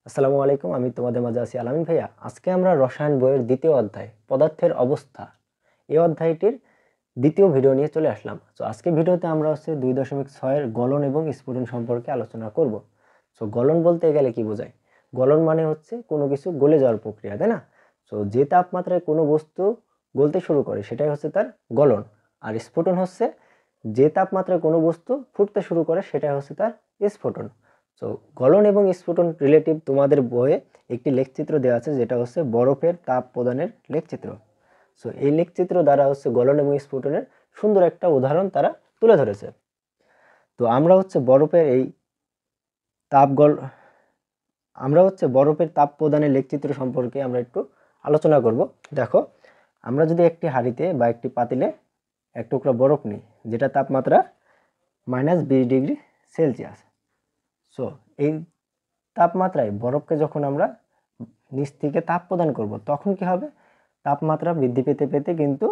আসসালামু আলাইকুম। আমি তোমাদের মাঝে আছি আলামিন ভাইয়া। আজকে আমরা রসায়ন বইয়ের দ্বিতীয় অধ্যায় পদার্থের অবস্থা এই অধ্যায়টির দ্বিতীয় ভিডিও নিয়ে চলে আসলাম। তো আজকে ভিডিওতে আমরা 2.6 এর গলন এবং স্ফুটন সম্পর্কে আলোচনা করব। সো গলন বলতে গেলে কি বোঝায়? গলন মানে হচ্ছে কোনো কিছু গলে যাওয়ার প্রক্রিয়া, তাই না? সো যে তাপমাত্রায় কোনো বস্তু গলতে শুরু করে সেটাই হচ্ছে তার গলন। আর স্ফুটন হচ্ছে যে তাপমাত্রায় কোনো বস্তু ফুটতে শুরু করে সেটাই হচ্ছে তার স্ফুটন। সো গলন এবং স্ফুটন রিলেটিভ তোমাদের বইয়ে একটি লেখচিত্র দেওয়া আছে, যেটা হচ্ছে বরফের তাপ প্রদানের লেখচিত্র। সো এই লেখচিত্র দ্বারা গলন এবং স্ফুটনের সুন্দর একটা উদাহরণ তারা তুলে ধরেছে। তো আমরা বরফের এই তাপ গল আমরা বরফের তাপ প্রদানের লেখচিত্র সম্পর্কে আমরা একটু আলোচনা করব। দেখো, আমরা যদি একটি হাঁড়িতে বা একটি পাতিলে এক টুকরা বরফ নিই, যেটা তাপমাত্রা -20 ডিগ্রি সেলসিয়াস। সো এই তাপমাত্রায় বরফকে যখন আমরা নিচ থেকে তাপ প্রদান করব, তখন কি হবে? তাপমাত্রা বৃদ্ধি পেতে পেতে কিন্তু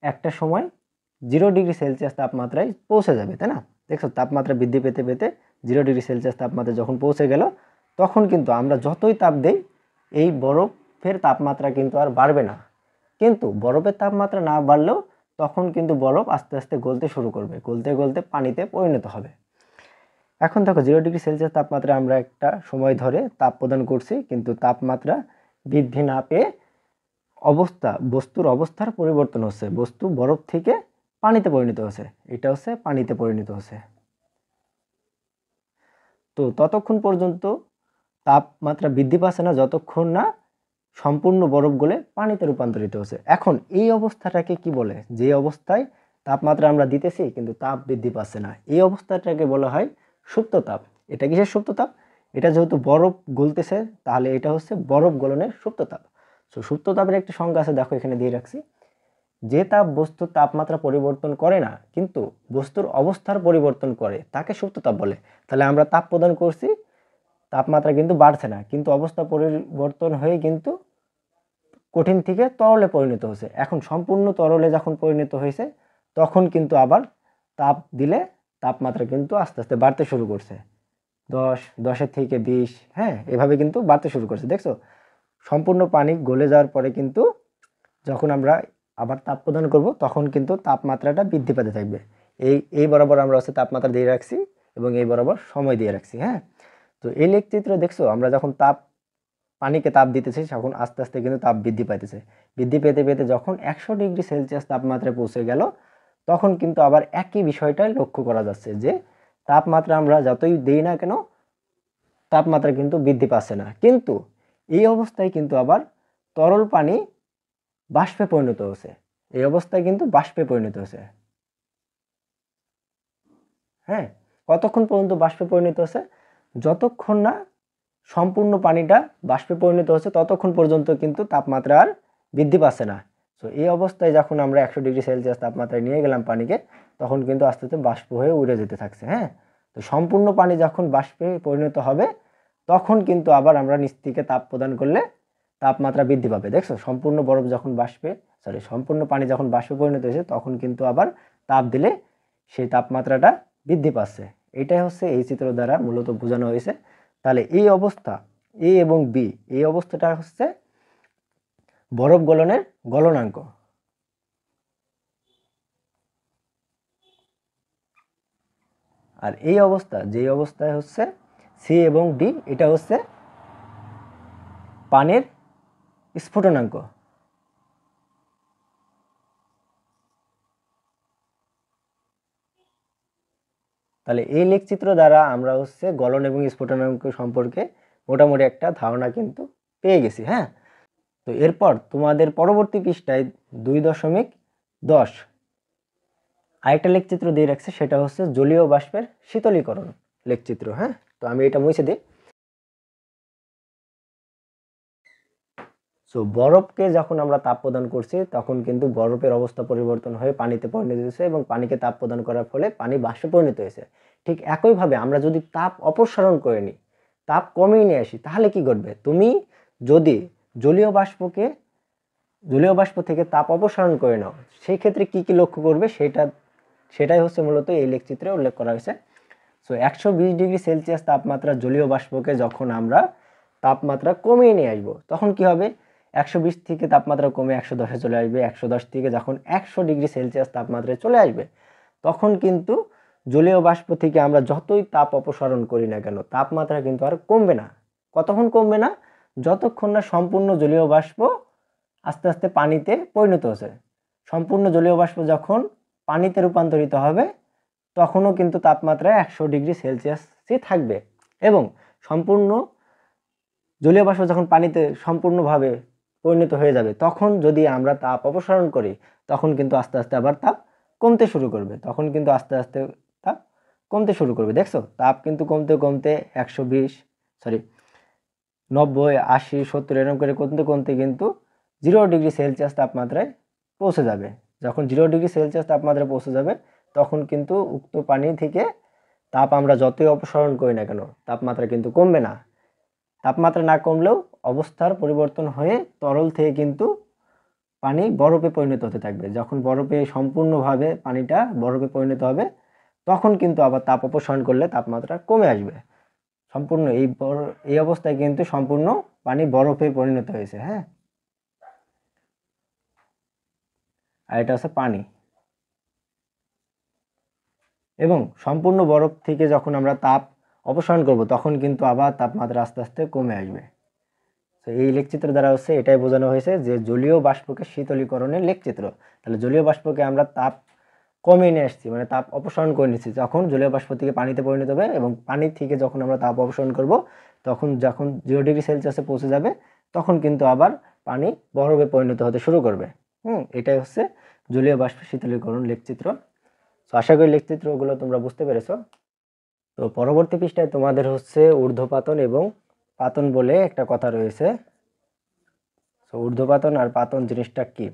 একটা সময় 0 ডিগ্রি সেলসিয়াস তাপমাত্রায় পৌঁছে যাবে, তাই না? দেখছো, তাপমাত্রা বৃদ্ধি পেতে পেতে 0 ডিগ্রি সেলসিয়াস তাপমাত্রা যখন পৌঁছে গেল, তখন কিন্তু আমরা যতই তাপ দেই, এই বরফের তাপমাত্রা কিন্তু আর বাড়বে না। কিন্তু বরফের তাপমাত্রা না বাড়লেও তখন কিন্তু বরফ আস্তে আস্তে গলতে শুরু করবে, গলতে গলতে পানিতে পরিণত হবে। এখন দেখো, 0 ডিগ্রি সেলসিয়াস তাপমাত্রা আমরা একটা সময় ধরে তাপ প্রদান করছি, কিন্তু তাপমাত্রা বৃদ্ধি না পেয়ে বস্তুর অবস্থার পরিবর্তন হচ্ছে। বস্তু বরফ থেকে পানিতে পরিণত হচ্ছে, এটা পানিতে পরিণত হচ্ছে। তো ততক্ষণ পর্যন্ত তাপমাত্রা বৃদ্ধি পাচ্ছে না, যতক্ষণ না সম্পূর্ণ বরফ গলে পানিতে রূপান্তরিত হচ্ছে। এখন এই অবস্থাটাকে কি বলে? যে অবস্থায় তাপমাত্রা আমরা দিতেছি কিন্তু তাপ বৃদ্ধি পাচ্ছে না, এই অবস্থাটাকে বলা হয় সুপ্ত তাপ। এটা কিসের সুপ্ত তাপ? এটা যেহেতু বরফ গলতেছে, তাহলে এটা বরফ গলনের সুপ্ত তাপ। সো সুপ্ত তাপের একটি সংজ্ঞা আছে, দেখো এখানে দিয়ে রাখছি। যে তাপ বস্তুর তাপমাত্রা পরিবর্তন করে না, কিন্তু বস্তুর অবস্থার পরিবর্তন করে, তাকে সুপ্ত তাপ বলে। তাহলে আমরা তাপ প্রদান করছি, তাপমাত্রা কিন্তু বাড়ছে না, কিন্তু অবস্থা পরিবর্তন হয়ে কিন্তু কঠিন থেকে তরলে পরিণত হয়েছে। এখন সম্পূর্ণ তরলে যখন পরিণত হয়েছে, তখন কিন্তু আবার তাপ দিলে তাপমাত্রা কিন্তু আস্তে আস্তে বাড়তে শুরু করছে। 10 থেকে 20, হ্যাঁ, এভাবে কিন্তু বাড়তে শুরু করছে। দেখছো, সম্পূর্ণ পানি গলে যাওয়ার পরে কিন্তু যখন আমরা আবার তাপ প্রদান করব, তখন কিন্তু তাপমাত্রাটা বৃদ্ধি পেতে থাকবে। এই বরাবর আমরা তাপমাত্রা দিয়ে রাখছি এবং এই বরাবর সময় দিয়ে রাখছি। হ্যাঁ, তো এই লেখচিত্র দেখছো, আমরা যখন পানিকে তাপ দিতেছি, তখন আস্তে আস্তে কিন্তু তাপ বৃদ্ধি পাইতেছে। বৃদ্ধি পেতে পেতে যখন 100 ডিগ্রি সেলসিয়াস তাপমাত্রায় পৌঁছে গেল, তখন কিন্তু আবার একই বিষয়টাই লক্ষ্য করা যাচ্ছে যে তাপমাত্রা আমরা যতই দেই না কেন, তাপমাত্রা কিন্তু বৃদ্ধি পাচ্ছে না। কিন্তু এই অবস্থায় কিন্তু আবার তরল পানি বাষ্পে পরিণত হচ্ছে। এই অবস্থায় কিন্তু বাষ্পে পরিণত হচ্ছে। হ্যাঁ, কতক্ষণ পর্যন্ত বাষ্পে পরিণত হচ্ছে? যতক্ষণ না সম্পূর্ণ পানিটা বাষ্পে পরিণত হচ্ছে, ততক্ষণ পর্যন্ত কিন্তু তাপমাত্রা আর বৃদ্ধি পাচ্ছে না। সো এই অবস্থায় যখন আমরা 100 ডিগ্রি সেলসিয়াস তাপমাত্রায় নিয়ে গেলাম পানিকে, তখন কিন্তু আস্তে আস্তে বাষ্প হয়ে উড়ে যেতে থাকছে। হ্যাঁ, তো সম্পূর্ণ পানি যখন বাষ্পে পরিণত হবে, তখন কিন্তু আবার আমরা নিচ থেকে তাপ প্রদান করলে তাপমাত্রা বৃদ্ধি পাবে। দেখছো, সম্পূর্ণ বরফ যখন সম্পূর্ণ পানি যখন বাষ্পে পরিণত হয়েছে, তখন কিন্তু আবার তাপ দিলে সেই তাপমাত্রাটা বৃদ্ধি পাচ্ছে। এটাই এই চিত্র দ্বারা মূলত বোঝানো হয়েছে। তাহলে এই অবস্থা এ এবং বি, এই অবস্থাটা বরফ গলনের গলনাঙ্ক। আর এই অবস্থা, যে অবস্থায় সি এবং ডি, এটা পানির স্ফুটনাঙ্ক। তাহলে এই লেখচিত্র দ্বারা আমরা গলন এবং স্ফুটনাঙ্ক সম্পর্কে মোটামুটি একটা ধারণা কিন্তু পেয়ে গেছি। হ্যাঁ, তো এরপর তোমাদের পরবর্তী পৃষ্ঠায় 2.10 আরেকটা লেখচিত্র দিয়ে রাখছে, সেটা জলীয় বাষ্পের শীতলীকরণ লেখচিত্র। হ্যাঁ, তো আমি এটা মুছে দিই। সো বরফকে যখন আমরা তাপ প্রদান করছি, তখন কিন্তু বরফের অবস্থা পরিবর্তন হয়ে পানিতে পরিণত হয়েছে এবং পানিকে তাপ প্রদান করার ফলে পানি বাষ্পে পরিণত হয়েছে। ঠিক একইভাবে আমরা যদি তাপ অপসারণ করে নিই, তাপ কমিয়ে নিয়ে আসি, তাহলে কি ঘটবে? তুমি যদি জলীয় বাষ্প থেকে তাপ অপসারণ করে নাও, সেই ক্ষেত্রে কি কি লক্ষ্য করবে, সেটাই মূলত এই লেখচিত্রে উল্লেখ করা হয়েছে। সো 120 ডিগ্রি সেলসিয়াস তাপমাত্রা জলীয় বাষ্পকে যখন আমরা তাপমাত্রা কমিয়ে নিয়ে আসবো তখন কি হবে, 120 থেকে তাপমাত্রা কমে 110-এ চলে আসবে। 110 থেকে যখন 100 ডিগ্রি সেলসিয়াস তাপমাত্রায় চলে আসবে তখন কিন্তু জলীয় বাষ্প থেকে আমরা যতই তাপ অপসারণ করি না কেন তাপমাত্রা কিন্তু আর কমবে না। কতক্ষণ কমবে না? যতক্ষণ না সম্পূর্ণ জলীয় বাষ্প আস্তে আস্তে পানিতে পরিণত হচ্ছে। সম্পূর্ণ জলীয় বাষ্প যখন পানিতে রূপান্তরিত হবে তখনও কিন্তু তাপমাত্রা 100 ডিগ্রি সেলসিয়াসই থাকবে। এবং সম্পূর্ণ জলীয় বাষ্প যখন পানিতে সম্পূর্ণভাবে পরিণত হয়ে যাবে তখন যদি আমরা তাপ অপসারণ করি তখন কিন্তু আস্তে আস্তে আবার তাপ কমতে শুরু করবে। তখন কিন্তু আস্তে আস্তে তাপ কমতে শুরু করবে। দেখছো, তাপ কিন্তু কমতে কমতে 120 90 80 70 এরকম করে কমতে কমতে কিন্তু 0 ডিগ্রি সেলসিয়াস তাপমাত্রায় পৌঁছে যাবে। যখন 0 ডিগ্রি সেলসিয়াস তাপমাত্রায় পৌঁছে যাবে তখন কিন্তু উক্ত পানি থেকে তাপ আমরা যতই অপসারণ করি না কেন তাপমাত্রা কিন্তু কমবে না। তাপমাত্রা না কমলেও অবস্থার পরিবর্তন হয়ে তরল থেকে কিন্তু পানি বরফে পরিণত হতে থাকবে। যখন বরফে সম্পূর্ণভাবে পানিটা বরফে পরিণত হবে তখন কিন্তু আবার তাপ অপসারণ করলে তাপমাত্রা কমে আসবে। সম্পূর্ণ এই অবস্থায় কিন্তু সম্পূর্ণ পানি বরফে পরিণত হয়েছে। হ্যাঁ, আর এটা হচ্ছে পানি। এবং সম্পূর্ণ বরফ থেকে যখন আমরা তাপ অপসারণ করব তখন কিন্তু আবার তাপমাত্রা আস্তে আস্তে কমে আসবে। তো এই লেখচিত্র দ্বারা হচ্ছে এটাই বোঝানো হয়েছে যে জলীয় বাষ্পকে শীতলীকরণের লেখচিত্র। তাহলে জলীয় বাষ্পকে আমরা তাপ কমিয়ে নিয়ে আসছি, মানে তাপ অপসারণ করে নিচ্ছি। যখন জলীয় বাষ্প থেকে পানিতে পরিণত হবে এবং পানি থেকে যখন আমরা তাপ অপসারণ করব তখন যখন 0 ডিগ্রি সেলসিয়াসে পৌঁছে যাবে তখন কিন্তু আবার পানি বরফে পরিণত হতে শুরু করবে। এটাই হচ্ছে জলীয় বাষ্প শীতলীকরণ লেখচিত্র। তো আশা করি লেখচিত্রগুলো তোমরা বুঝতে পেরেছো। তো পরবর্তী পৃষ্ঠায় তোমাদের হচ্ছে ঊর্ধ্বপাতন এবং পাতন বলে একটা কথা রয়েছে। তো ঊর্ধ্বপাতন আর পাতন জিনিসটা কি?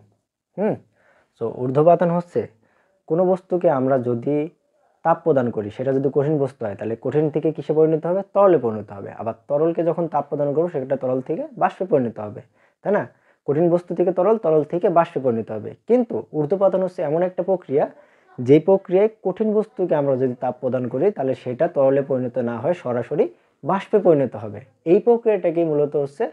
তো ঊর্ধ্বপাতন হচ্ছে কোনো বস্তুকে আমরা যদি তাপ প্রদান করি সেটা যদি কঠিন বস্তু হয় তাহলে কঠিন থেকে কিসে পরিণত হবে? তরলে পরিণত হবে। আবার তরলকে যখন তাপ প্রদান করবো সেটা তরল থেকে বাষ্পে পরিণত হবে, তাই না? কঠিন বস্তু থেকে তরল, তরল থেকে বাষ্পে পরিণত হবে। কিন্তু ঊর্ধ্বপাতন হচ্ছে এমন একটা প্রক্রিয়া যে প্রক্রিয়ায় কঠিন বস্তুকে আমরা যদি তাপ প্রদান করি তাহলে সেটা তরলে পরিণত না হয় সরাসরি বাষ্পে পরিণত হবে। এই প্রক্রিয়াটাকেই মূলত হচ্ছে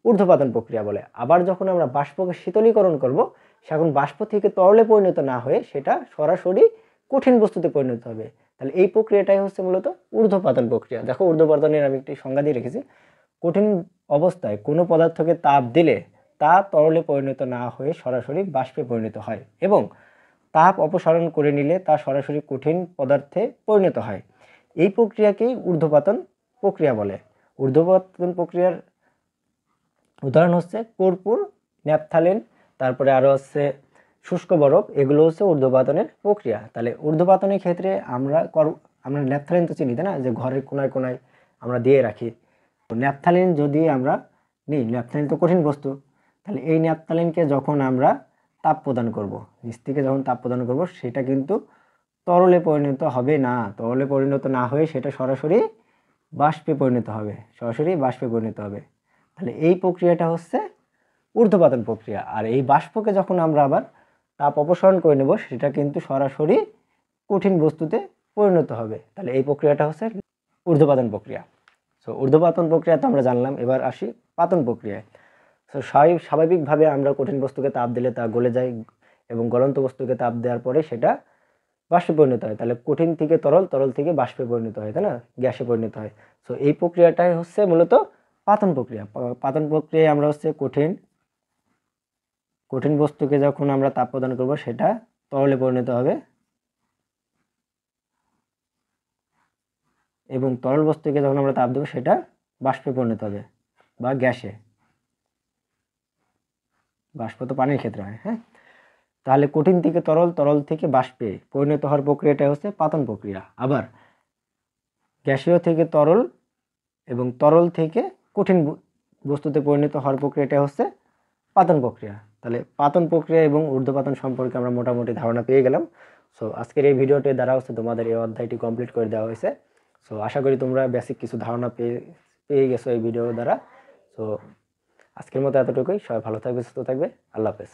ঊর্ধ্বপাতন প্রক্রিয়া বলে। আবার যখন আমরা বাষ্পকে শীতলীকরণ করব সেখন বাষ্প থেকে তরলে পরিণত না হয়ে সেটা সরাসরি কঠিন বস্তুতে পরিণত হবে। তাহলে এই প্রক্রিয়াটাই হচ্ছে মূলত ঊর্ধ্বপাতন প্রক্রিয়া। দেখো, ঊর্ধ্বপাতনের আমি একটি সংজ্ঞা দিয়ে রেখেছি। কঠিন অবস্থায় কোনো পদার্থকে তাপ দিলে তা তরলে পরিণত না হয়ে সরাসরি বাষ্পে পরিণত হয় এবং তাপ অপসারণ করে নিলে তা সরাসরি কঠিন পদার্থে পরিণত হয়। এই প্রক্রিয়াকেই ঊর্ধ্বপাতন প্রক্রিয়া বলে। ঊর্ধ্বপাতন প্রক্রিয়ার উদাহরণ হচ্ছে কর্পূর, ন্যাপথালিন, তারপরে আরও হচ্ছে শুষ্ক বরফ। এগুলো হচ্ছে ঊর্ধ্বপাতনের প্রক্রিয়া। তাহলে ঊর্ধ্বপাতনের ক্ষেত্রে আমরা ন্যাপথালিন তো চিনি, তাই না, যে ঘরের কোনায় কোনায় আমরা দিয়ে রাখি। ন্যাপথালিন যদি আমরা নিই, ন্যাপথালিন তো কঠিন বস্তু, তাহলে এই ন্যাপথালিনকে যখন আমরা তাপ প্রদান করব, নিচ থেকে যখন তাপ প্রদান করব সেটা কিন্তু তরলে পরিণত হবে না। তরলে পরিণত না হয়ে সেটা সরাসরি বাষ্পে পরিণত হবে, সরাসরি বাষ্পে পরিণত হবে। তাহলে এই প্রক্রিয়াটা হচ্ছে ঊর্ধ্বপাতন প্রক্রিয়া। আর এই বাষ্পকে যখন আমরা আবার তাপ অপসারণ করে নেব সেটা কিন্তু সরাসরি কঠিন বস্তুতে পরিণত হবে। তাহলে এই প্রক্রিয়াটা হচ্ছে ঊর্ধ্বপাতন প্রক্রিয়া। সো ঊর্ধ্বপাতন প্রক্রিয়া তো আমরা জানলাম, এবার আসি পাতন প্রক্রিয়ায়। সো স্বাভাবিকভাবে আমরা কঠিন বস্তুকে তাপ দিলে তা গলে যায় এবং গলন্ত বস্তুকে তাপ দেওয়ার পরে সেটা বাষ্পে পরিণত হয়। তাহলে কঠিন থেকে তরল, তরল থেকে বাষ্পে পরিণত হয়, তাই না, গ্যাসে পরিণত হয়। সো এই প্রক্রিয়াটাই হচ্ছে মূলত পাতন প্রক্রিয়া। পাতন প্রক্রিয়ায় আমরা হচ্ছে কঠিন বস্তুকে যখন আমরা তাপ প্রদান করব সেটা তরলে পরিণত হবে এবং তরল বস্তুকে যখন আমরা তাপ দেবো সেটা বাষ্পে পরিণত হবে বা গ্যাসে। বাষ্প তো পানির ক্ষেত্রে হয়। হ্যাঁ, তাহলে কঠিন থেকে তরল, তরল থেকে বাষ্পে পরিণত হওয়ার প্রক্রিয়াটা হচ্ছে পাতন প্রক্রিয়া। আবার গ্যাসীয় থেকে তরল এবং তরল থেকে কঠিন বস্তুতে পরিণত হওয়ার প্রক্রিয়াটা হচ্ছে পাতন প্রক্রিয়া। তাহলে পাতন প্রক্রিয়া এবং ঊর্ধ্বপাতন সম্পর্কে আমরা মোটামুটি ধারণা পেয়ে গেলাম। সো আজকের এই ভিডিওটির দ্বারা হচ্ছে তোমাদের এই অধ্যায়টি কমপ্লিট করে দেওয়া হয়েছে। সো আশা করি তোমরা বেসিক কিছু ধারণা পেয়ে গেছো এই ভিডিও দ্বারা। সো আজকের মতো এতটুকুই। সবাই ভালো থাকবে, সুস্থ থাকবে। আল্লাহ হাফেজ।